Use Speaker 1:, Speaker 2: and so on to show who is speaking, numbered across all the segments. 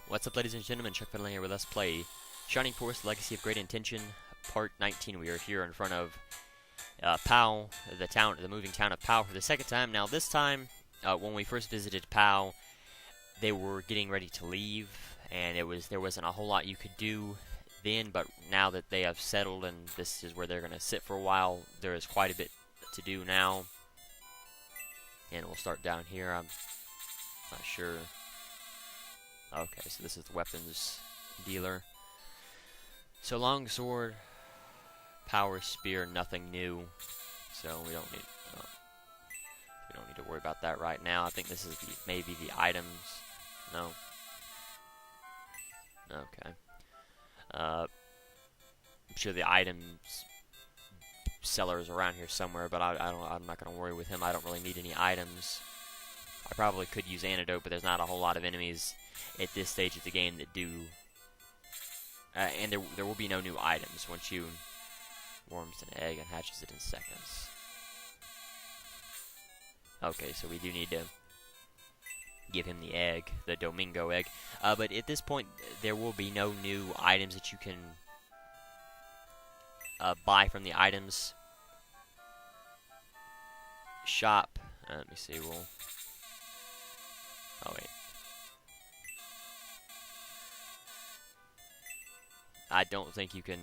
Speaker 1: What's up, ladies and gentlemen? chuckfinleLP here with Let's Play Shining Force: Legacy of Great Intention, Part 19. We are here in front of Pau, the moving town of Pau, for the second time. Now, this time, when we first visited Pau, they were getting ready to leave, and there wasn't a whole lot you could do then. But now that they have settled, and this is where they're going to sit for a while, there is quite a bit to do now. And we'll start down here. I'm not sure. Okay, so this is the weapons dealer. So longsword, power spear, nothing new. So we don't need to worry about that right now. I think this is maybe the items. No. Okay. I'm sure the items seller is around here somewhere, but I'm not gonna worry with him. I don't really need any items. I probably could use antidote, but there's not a whole lot of enemies at this stage of the game that do, and there will be no new items once you warms an egg and hatches it in seconds. Okay, so we do need to give him the egg, the Domingo egg, but at this point there will be no new items that you can buy from the items shop. Let me see, oh wait. I don't think you can...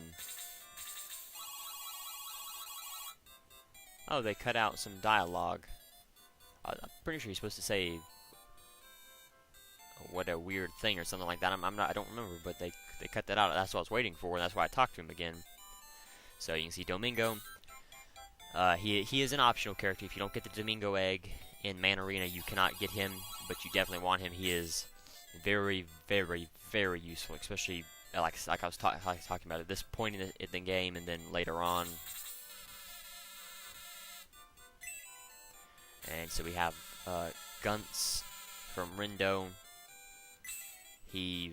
Speaker 1: Oh, they cut out some dialogue. I'm pretty sure you're supposed to say what a weird thing or something like that. I don't remember, but they cut that out. That's what I was waiting for, and that's why I talked to him again. So you can see Domingo. He is an optional character. If you don't get the Domingo egg in Man Arena, you cannot get him, but you definitely want him. He is very, very, very useful, especially like I was talking about at this point in the game, and then later on. And so we have Guntz from Rindo. He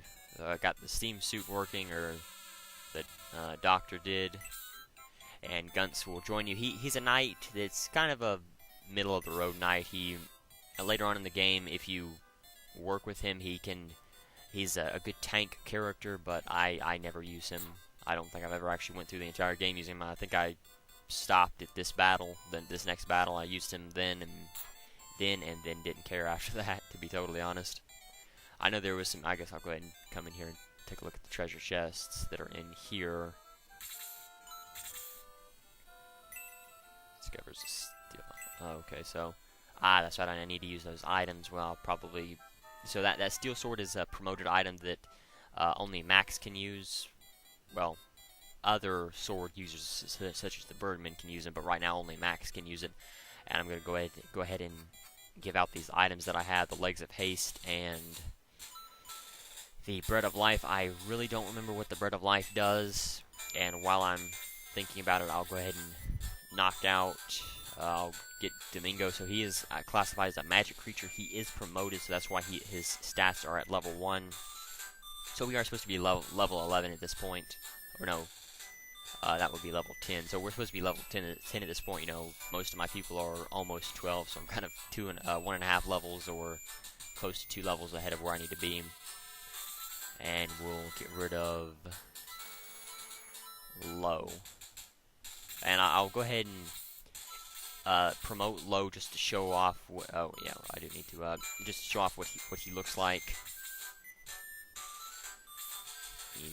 Speaker 1: got the steam suit working, or the doctor did. And Guntz will join you. He's a knight that's kind of a middle of the road knight. He later on in the game, if you work with him, he's a good tank character, but I never use him. I don't think I've ever actually went through the entire game using him. I think I stopped at this battle. Then this next battle, I used him then didn't care after that, to be totally honest. I know there was some. I guess I'll go ahead and come in here and take a look at the treasure chests that are in here. Discovers a steel. Oh, okay, so that's right. I need to use those items. Well, probably. So that steel sword is a promoted item that only Max can use. Well, other sword users such as the Birdman can use it, but right now only Max can use it. And I'm going to go ahead and give out these items that I have: the Legs of Haste and the Bread of Life. I really don't remember what the Bread of Life does, and while I'm thinking about it, I'll go ahead and knock out. I'll get Domingo. So he is classified as a magic creature. He is promoted, so that's why his stats are at level 1. So we are supposed to be level 11 at this point. Or no, that would be level 10. So we're supposed to be level 10 at this point. You know, most of my people are almost 12, so I'm kind of 1.5 levels or close to 2 levels ahead of where I need to be. And we'll get rid of Low. And I'll go ahead and promote Low just to show off. Oh yeah, I do need to just to show off what he looks like.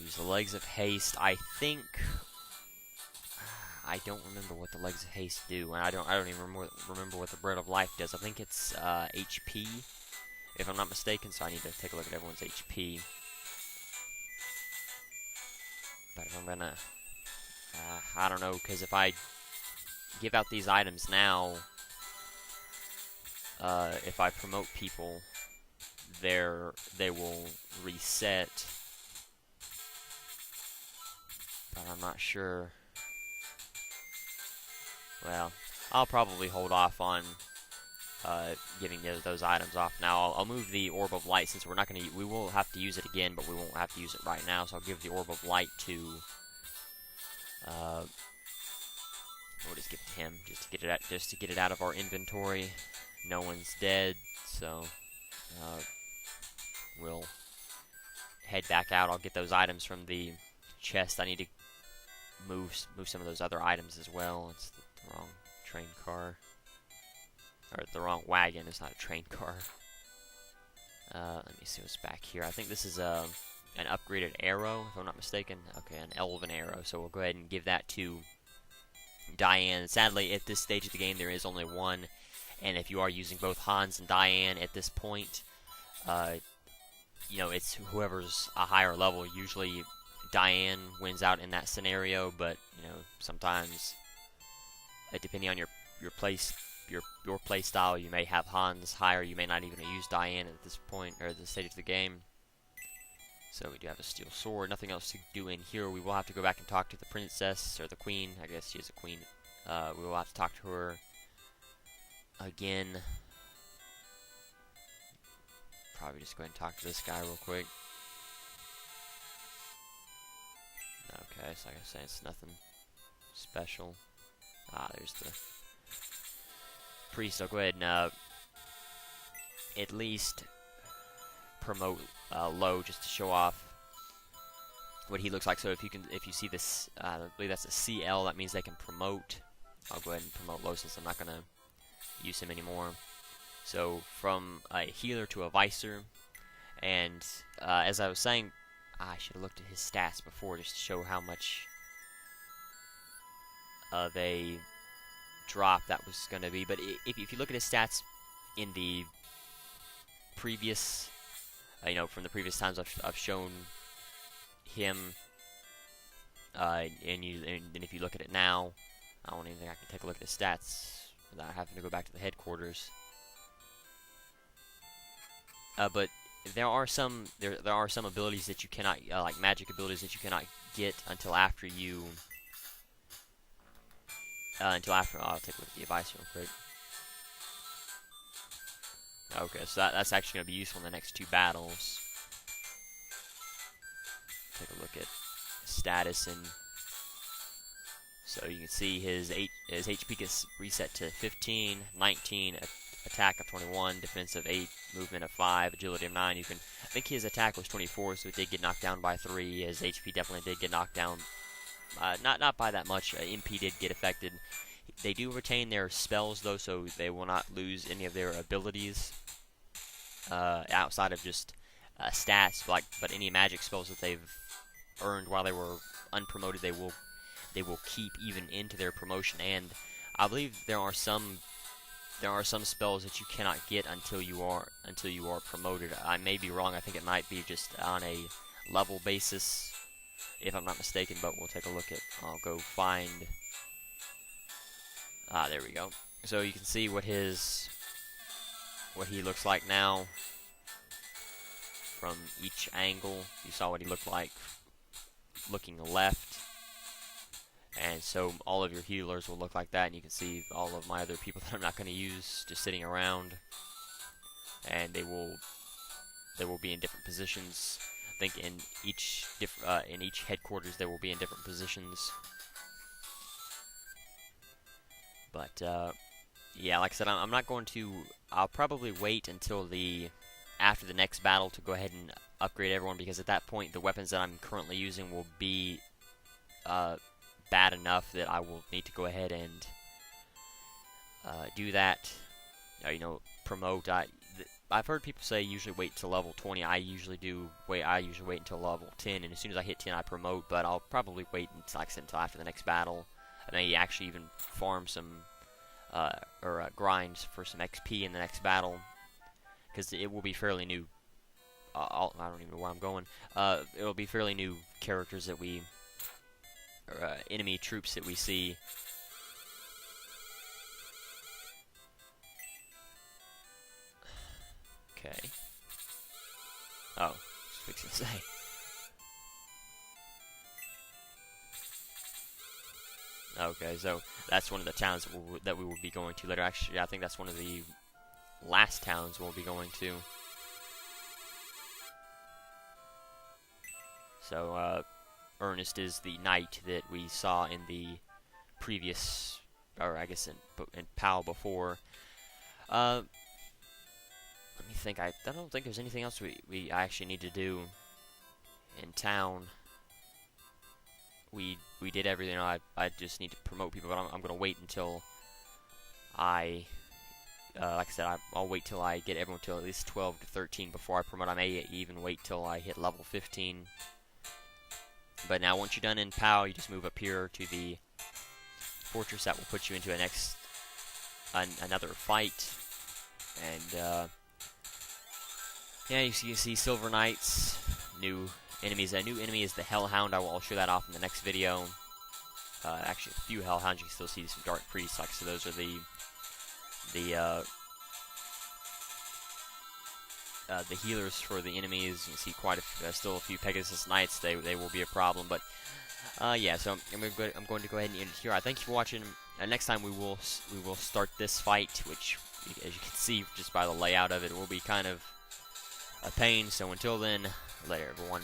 Speaker 1: Use the Legs of Haste. I think I don't remember what the Legs of Haste do, and I don't even remember what the Bread of Life does. I think it's HP, if I'm not mistaken. So I need to take a look at everyone's HP. But if I'm gonna, I don't know, because if I give out these items now, if I promote people, they will reset. But I'm not sure. Well, I'll probably hold off on giving those items off now. I'll move the Orb of Light, since we will have to use it again, but we won't have to use it right now. So I'll give the Orb of Light to. We'll just give it to him, just to get it out of our inventory. No one's dead, so we'll head back out. I'll get those items from the chest. I need to move some of those other items as well. It's the wrong train car. Or the wrong wagon. It's not a train car. Let me see what's back here. I think this is an upgraded arrow, if I'm not mistaken. Okay, an elven arrow. So we'll go ahead and give that to Diane. Sadly, at this stage of the game, there is only one. And if you are using both Hans and Diane at this point, you know, it's whoever's a higher level. Usually, Diane wins out in that scenario, but you know, sometimes, depending on your play style, you may have Hans higher. You may not even use Diane at this point or this stage of the game. So we do have a steel sword. Nothing else to do in here. We will have to go back and talk to the princess or the queen. I guess she is a queen. We will have to talk to her again. Probably just go ahead and talk to this guy real quick. Okay, so like I say, it's nothing special. There's the priest. I'll go ahead and at least promote low just to show off what he looks like. So if you see this, I believe that's a CL. That means they can promote. I'll go ahead and promote low since I'm not gonna use him anymore. So from a healer to a vicer, and as I was saying, I should have looked at his stats before just to show how much they drop that was going to be. But if you look at his stats in the previous, you know, from the previous times I've shown him, and if you look at it now, I don't even think I can take a look at his stats without having to go back to the headquarters. But there are some abilities that you cannot, like magic abilities that you cannot get until after you. I'll take a look at the advice real quick. Okay, so that's actually going to be useful in the next two battles. Take a look at status, and so you can see his HP gets reset to 15, 19, attack of 21, defense of 8, movement of 5, agility of 9. I think his attack was 24, so it did get knocked down by 3. His HP definitely did get knocked down. Not by that much. MP did get affected. They do retain their spells though, so they will not lose any of their abilities outside of just stats. But any magic spells that they've earned while they were unpromoted, they will keep even into their promotion. And I believe there are some spells that you cannot get until you are promoted. I may be wrong. I think it might be just on a level basis, if I'm not mistaken, but we'll take a look at. I'll go find. There we go. So you can see what he looks like now from each angle. You saw what he looked like looking left, and so all of your healers will look like that. And you can see all of my other people that I'm not going to use just sitting around, and they will be in different positions. I think in each headquarters they will be in different positions. But yeah, like I said, I'm not going to. I'll probably wait until after the next battle to go ahead and upgrade everyone, because at that point the weapons that I'm currently using will be bad enough that I will need to go ahead and do that. You know, promote. I've heard people say usually wait till level 20. I usually wait until level 10, and as soon as I hit 10, I promote. But I'll probably wait until, like I said, until after the next battle. I may actually even farm some grind for some XP in the next battle, because it will be fairly new. I don't even know where I'm going. It'll be fairly new characters that enemy troops that we see. Okay. Oh, I was fixing to say. Okay, so that's one of the towns that we will be going to later. Actually, I think that's one of the last towns we'll be going to. So, Ernest is the knight that we saw in the previous, or I guess in PAL before. Let me think. I don't think there's anything else I actually need to do. in town. We did everything. I just need to promote people, but I'm gonna wait until I, like I said, I'll wait till I get everyone to at least 12 to 13 before I promote. I may even wait till I hit level 15. But now, once you're done in POW, you just move up here to the fortress. That will put you into another fight. And yeah, you see Silver Knights, new enemies. A new enemy is the Hellhound. I'll show that off in the next video. Actually, a few Hellhounds. You can still see some Dark Priests. Like, so those are the healers for the enemies. You can see quite still a few Pegasus Knights. They will be a problem, but yeah. So I'm going to go ahead and end it here. I thank you for watching. Next time we will start this fight, which, as you can see just by the layout of it, will be kind of a pain. So until then, later, everyone.